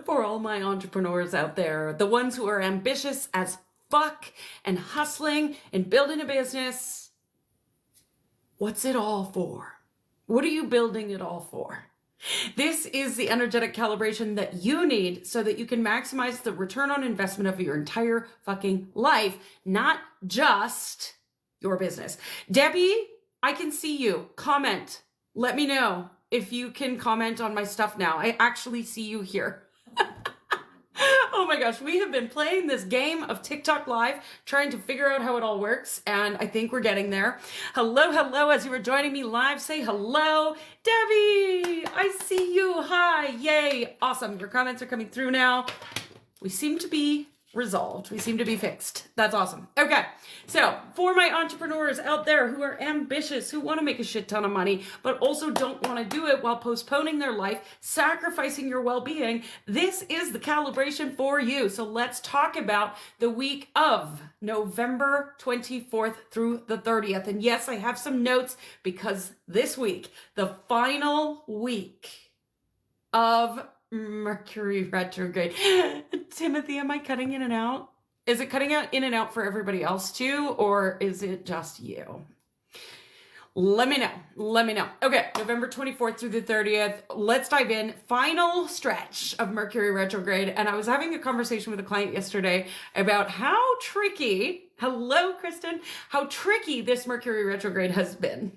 For all my entrepreneurs out there, the ones who are ambitious as fuck and hustling and building a business, what's it all for? What are you building it all for? This is the energetic calibration that you need so that you can maximize the return on investment of your entire fucking life, not just your business. Debbie, I can see you. Comment. Let me know if you can comment on my stuff now. I actually see you here. Oh my gosh, we have been playing this game of TikTok Live, trying to figure out how it all works, and I think we're getting there. Hello, hello, as you were joining me live, say hello. Debbie, I see you. Hi, yay, awesome. Your comments are coming through now. We seem to be resolved. We seem to be fixed. That's awesome. Okay, so for my entrepreneurs out there who are ambitious, who want to make a shit ton of money, but also don't want to do it while postponing their life, sacrificing your well-being, this is the calibration for you. So let's talk about the week of November 24th through the 30th. And yes, I have some notes because this week, the final week of Mercury Retrograde. Timothy, am I cutting in and out? Is it cutting out in and out for everybody else too, or is it just you? Let me know. Let me know. Okay, November 24th through the 30th. Let's dive in. Final stretch of Mercury Retrograde. And I was having a conversation with a client yesterday about how tricky, hello, Kristen, how tricky this Mercury Retrograde has been.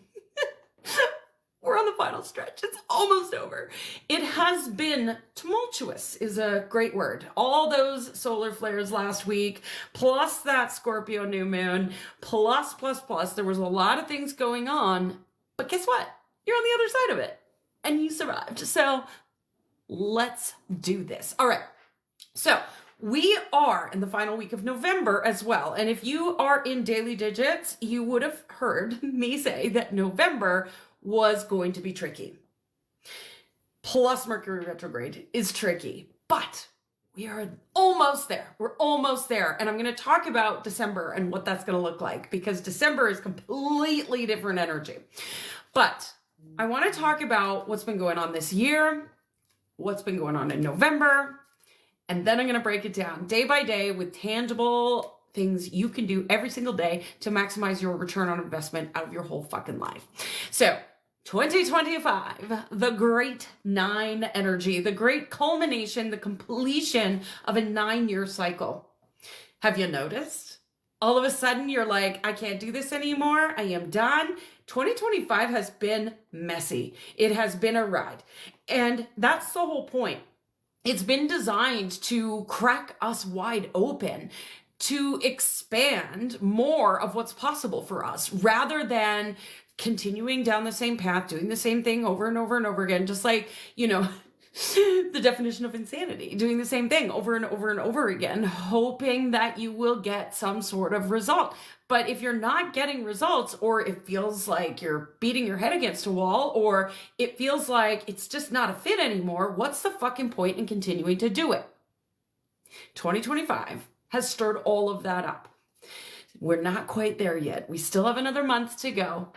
We're on the final stretch. It's almost over. It has been tumultuous is a great word. All those solar flares last week, plus that Scorpio new moon, plus. There was a lot of things going on, but guess what? You're on the other side of it and you survived. So let's do this. All right. So we are in the final week of November as well. And if you are in daily digits, you would have heard me say that November was going to be tricky. Plus Mercury retrograde is tricky, but we are almost there. We're almost there. And I'm going to talk about December and what that's going to look like because December is completely different energy. But I want to talk about what's been going on this year, what's been going on in November, and then I'm going to break it down day by day with tangible things you can do every single day to maximize your return on investment out of your whole fucking life. So 2025, the great 9 energy, the great culmination, the completion of a 9-year cycle. Have you noticed? All of a sudden you're like, I can't do this anymore. I am done. 2025 has been messy. It has been a ride. And that's the whole point. It's been designed to crack us wide open, to expand more of what's possible for us rather than continuing down the same path, doing the same thing over and over and over again, just like, the definition of insanity, doing the same thing over and over and over again, hoping that you will get some sort of result. But if you're not getting results, or it feels like you're beating your head against a wall, or it feels like it's just not a fit anymore, what's the fucking point in continuing to do it? 2025 has stirred all of that up. We're not quite there yet. We still have another month to go.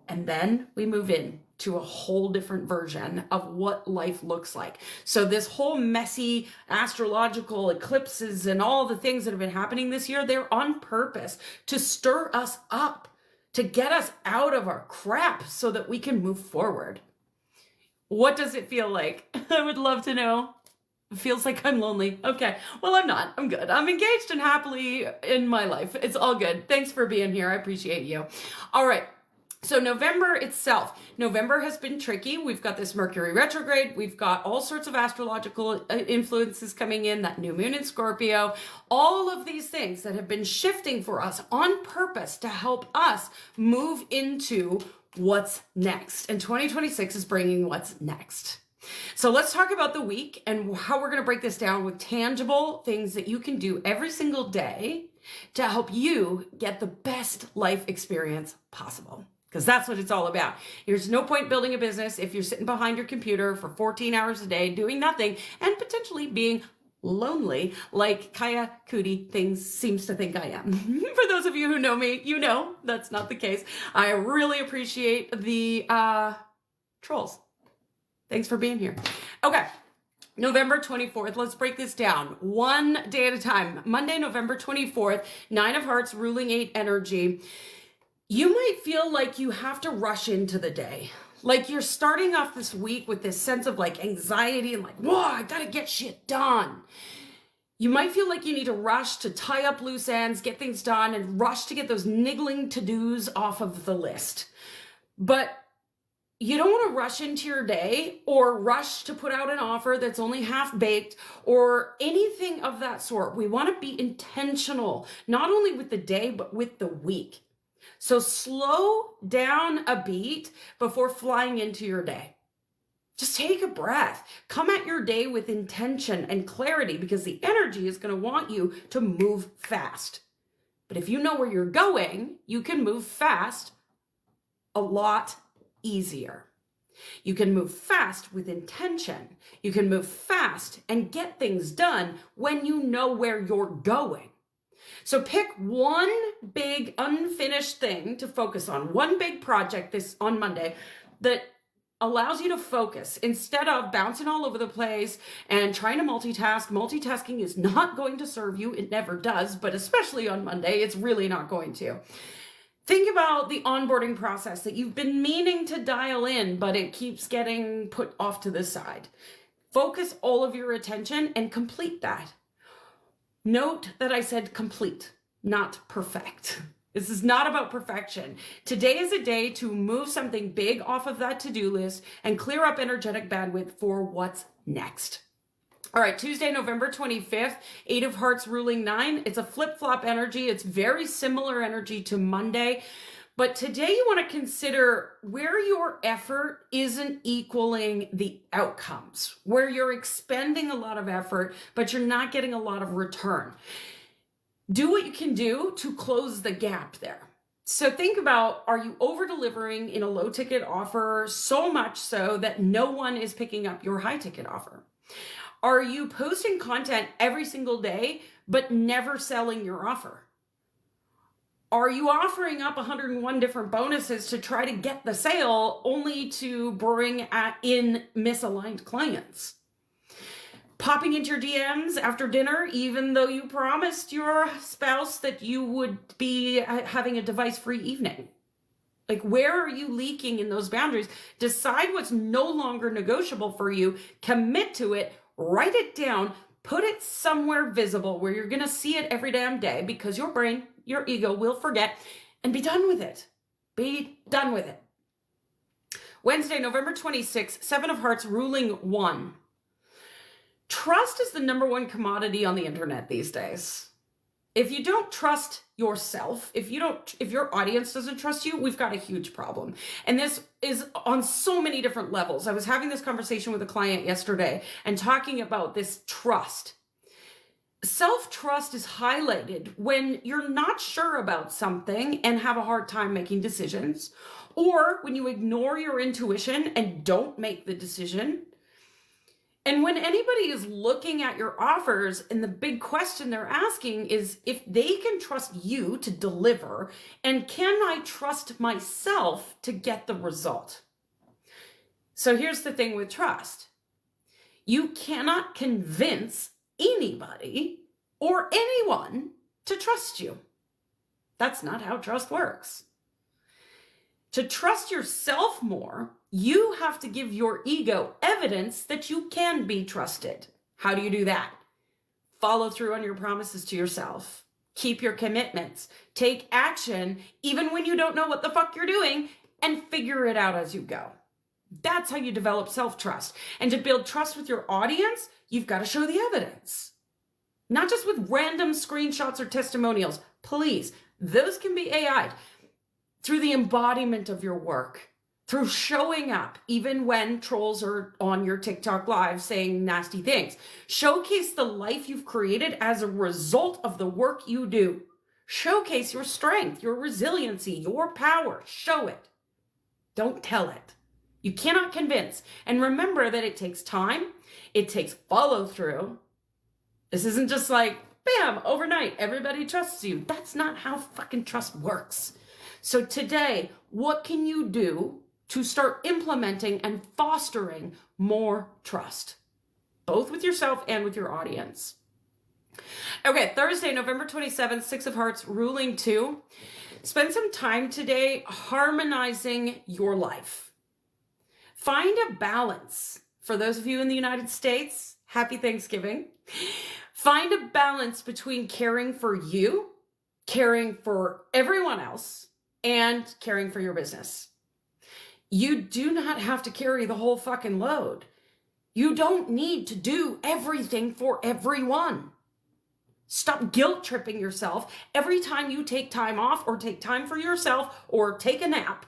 And then we move in to a whole different version of what life looks like. So this whole messy astrological eclipses and all the things that have been happening this year, they're on purpose to stir us up, to get us out of our crap so that we can move forward. What does it feel like? I would love to know. It feels like I'm lonely. Okay, well, I'm not. I'm good. I'm engaged and happily in my life. It's all good. Thanks for being here. I appreciate you. All right. So November itself, November has been tricky. We've got this Mercury retrograde. We've got all sorts of astrological influences coming in, that new moon in Scorpio, all of these things that have been shifting for us on purpose to help us move into what's next. And 2026 is bringing what's next. So let's talk about the week and how we're going to break this down with tangible things that you can do every single day to help you get the best life experience possible. Because that's what it's all about. There's no point building a business if you're sitting behind your computer for 14 hours a day doing nothing and potentially being lonely like Kaya Cootie seems to think I am. For those of you who know me, you know that's not the case. I really appreciate the trolls. Thanks for being here. Okay. November 24th, let's break this down one day at a time. Monday, November 24th, 9 of Hearts, ruling 8 energy. You might feel like you have to rush into the day. Like you're starting off this week with this sense of like anxiety and like, whoa, I gotta get shit done. You might feel like you need to rush to tie up loose ends, get things done, and rush to get those niggling to-dos off of the list. But you don't want to rush into your day or rush to put out an offer that's only half baked or anything of that sort. We want to be intentional, not only with the day, but with the week. So slow down a beat before flying into your day. Just take a breath. Come at your day with intention and clarity because the energy is going to want you to move fast. But if you know where you're going, you can move fast a lot easier. You can move fast with intention. You can move fast and get things done when you know where you're going. So pick one big unfinished thing to focus on, one big project this on Monday that allows you to focus instead of bouncing all over the place and trying to multitask. Multitasking is not going to serve you. It never does, but especially on Monday, it's really not going to. Think about the onboarding process that you've been meaning to dial in, but it keeps getting put off to the side. Focus all of your attention and complete that. Note that I said complete, not perfect. This is not about perfection. Today is a day to move something big off of that to-do list and clear up energetic bandwidth for what's next. All right, Tuesday, November 25th, 8 of Hearts ruling 9. It's a flip-flop energy. It's very similar energy to Monday. But today you want to consider where your effort isn't equaling the outcomes, where you're expending a lot of effort, but you're not getting a lot of return. Do what you can do to close the gap there. So think about, are you over-delivering in a low-ticket offer so much so that no one is picking up your high-ticket offer? Are you posting content every single day, but never selling your offer? Are you offering up 101 different bonuses to try to get the sale only to bring in misaligned clients? Popping into your DMs after dinner, even though you promised your spouse that you would be having a device-free evening. Like, where are you leaking in those boundaries? Decide what's no longer negotiable for you, commit to it, write it down, put it somewhere visible where you're going to see it every damn day because your brain, your ego will forget, and be done with it. Be done with it. Wednesday, November 26th, 7 of Hearts ruling 1. Trust is the number one commodity on the internet these days. If you don't trust yourself, if your audience doesn't trust you, we've got a huge problem. And this is on so many different levels. I was having this conversation with a client yesterday and talking about this trust. Self-trust is highlighted when you're not sure about something and have a hard time making decisions, or when you ignore your intuition and don't make the decision. And when anybody is looking at your offers and the big question they're asking is if they can trust you to deliver, and can I trust myself to get the result? So here's the thing with trust. You cannot convince anybody or anyone to trust you. That's not how trust works. To trust yourself more, you have to give your ego evidence that you can be trusted. How do you do that? Follow through on your promises to yourself. Keep your commitments. Take action even when you don't know what the fuck you're doing, and figure it out as you go. That's how you develop self-trust. And to build trust with your audience, you've got to show the evidence. Not just with random screenshots or testimonials. Please, those can be AI'd. Through the embodiment of your work, through showing up even when trolls are on your TikTok live saying nasty things. Showcase the life you've created as a result of the work you do. Showcase your strength, your resiliency, your power. Show it. Don't tell it. You cannot convince. And remember that it takes time. It takes follow through. This isn't just like, bam, overnight, everybody trusts you. That's not how fucking trust works. So today, what can you do to start implementing and fostering more trust? both with yourself and with your audience. Okay, Thursday, November 27th, Six of Hearts, ruling 2. Spend some time today harmonizing your life. Find a balance. For those of you in the United States, happy Thanksgiving. Find a balance between caring for you, caring for everyone else, and caring for your business. You do not have to carry the whole fucking load. You don't need to do everything for everyone. Stop guilt tripping yourself every time you take time off or take time for yourself or take a nap.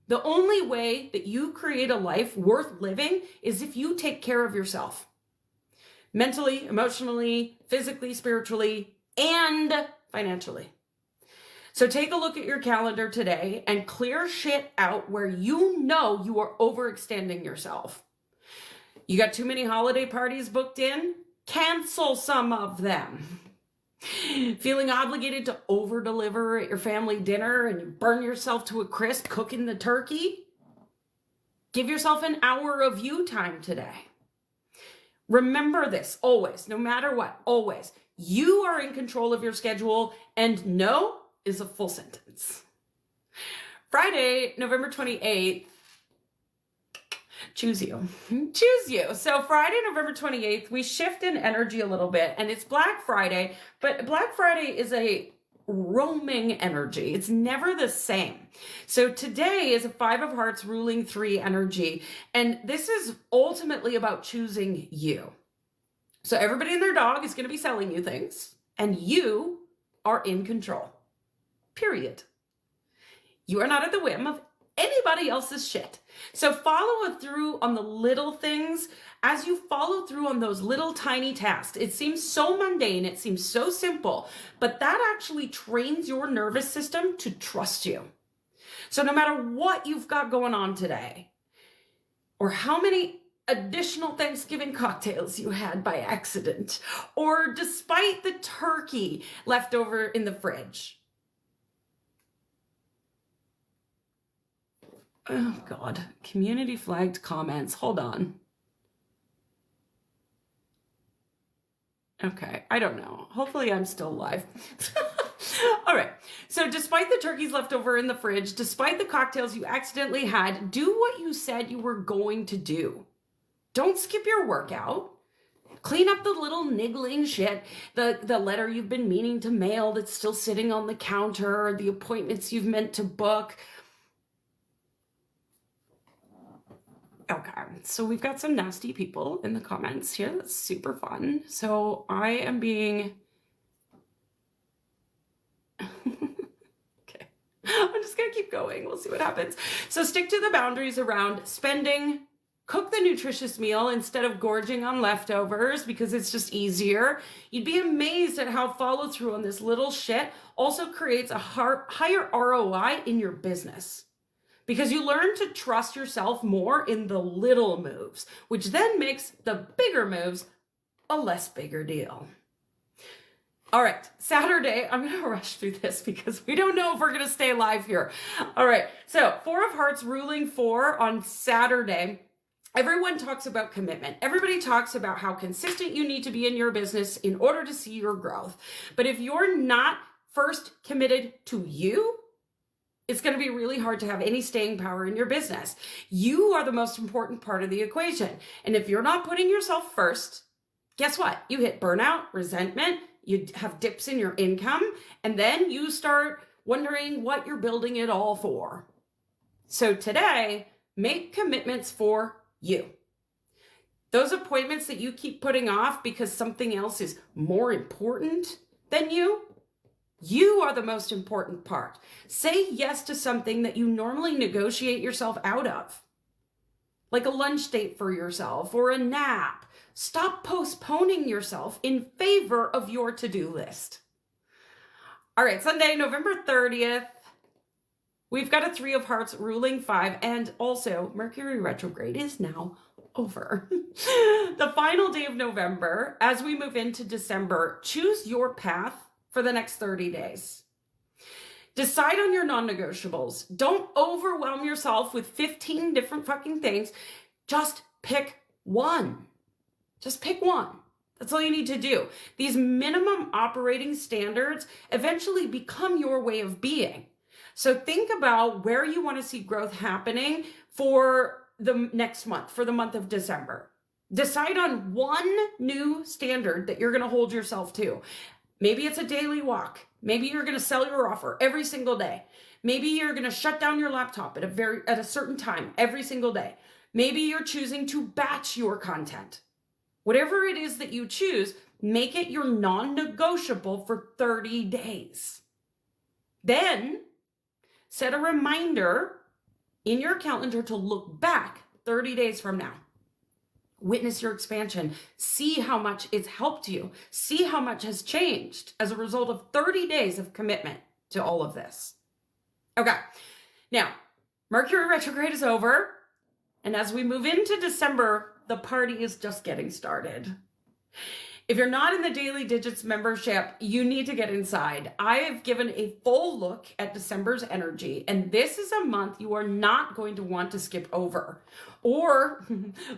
The only way that you create a life worth living is if you take care of yourself. Mentally, emotionally, physically, spiritually, and financially. So take a look at your calendar today and clear shit out where you know you are overextending yourself. You got too many holiday parties booked in? Cancel some of them. Feeling obligated to over-deliver at your family dinner and you burn yourself to a crisp cooking the turkey? Give yourself an hour of you time today. Remember this always, no matter what, always. You are in control of your schedule, and no is a full sentence. Friday, November 28th, choose you. Choose you. So Friday, November 28th, we shift in energy a little bit, and it's Black Friday, but Black Friday is a roaming energy. It's never the same. So today is a Five of Hearts ruling 3 energy, and this is ultimately about choosing you. So everybody and their dog is going to be selling you things, and you are in control. Period. You are not at the whim of anybody else's shit. So follow through on the little things. As you follow through on those little tiny tasks, it seems so mundane, it seems so simple, but that actually trains your nervous system to trust you. So no matter what you've got going on today, or how many additional Thanksgiving cocktails you had by accident, or despite the turkey left over in the fridge, oh God, community flagged comments. Hold on. Okay, I don't know. Hopefully I'm still alive. All right. So despite the turkeys left over in the fridge, despite the cocktails you accidentally had, do what you said you were going to do. Don't skip your workout. Clean up the little niggling shit, the letter you've been meaning to mail that's still sitting on the counter, the appointments you've meant to book. Okay, so we've got some nasty people in the comments here. That's super fun. So I am being... Okay, I'm just gonna keep going. We'll see what happens. So stick to the boundaries around spending. Cook the nutritious meal instead of gorging on leftovers because it's just easier. You'd be amazed at how follow through on this little shit also creates a higher ROI in your business. Because you learn to trust yourself more in the little moves, which then makes the bigger moves a less bigger deal. All right, Saturday, I'm gonna rush through this because we don't know if we're gonna stay alive here. All right, so Four of Hearts ruling 4 on Saturday. Everyone talks about commitment. Everybody talks about how consistent you need to be in your business in order to see your growth. But if you're not first committed to you, it's going to be really hard to have any staying power in your business. You are the most important part of the equation. And if you're not putting yourself first, guess what? You hit burnout, resentment, you have dips in your income, and then you start wondering what you're building it all for. So today, make commitments for you. Those appointments that you keep putting off because something else is more important than you are the most important part. Say yes to something that you normally negotiate yourself out of, like a lunch date for yourself or a nap. Stop postponing yourself in favor of your to-do list. All right, Sunday, November 30th, we've got a Three of Hearts ruling 5, and also Mercury Retrograde is now over. The final day of November, as we move into December, choose your path for the next 30 days. Decide on your non-negotiables. Don't overwhelm yourself with 15 different fucking things. Just pick one. Just pick one. That's all you need to do. These minimum operating standards eventually become your way of being. So think about where you want to see growth happening for the next month, for the month of December. Decide on one new standard that you're going to hold yourself to. Maybe it's a daily walk. Maybe you're going to sell your offer every single day. Maybe you're going to shut down your laptop at a certain time every single day. Maybe you're choosing to batch your content. Whatever it is that you choose, make it your non-negotiable for 30 days. Then set a reminder in your calendar to look back 30 days from now. Witness your expansion. See how much it's helped you. See how much has changed as a result of 30 days of commitment to all of this. Okay, now Mercury retrograde is over. And as we move into December, the party is just getting started. If you're not in the Daily Digits membership, you need to get inside. I have given a full look at December's energy, and this is a month you are not going to want to skip over or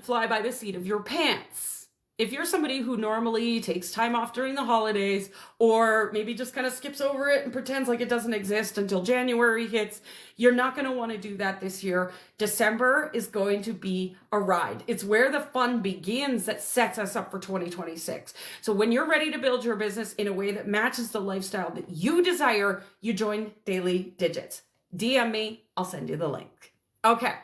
fly by the seat of your pants. If you're somebody who normally takes time off during the holidays, or maybe just kind of skips over it and pretends like it doesn't exist until January hits, you're not going to want to do that this year. December is going to be a ride. It's where the fun begins that sets us up for 2026. So when you're ready to build your business in a way that matches the lifestyle that you desire, you join Daily Digits. DM me, I'll send you the link. Okay.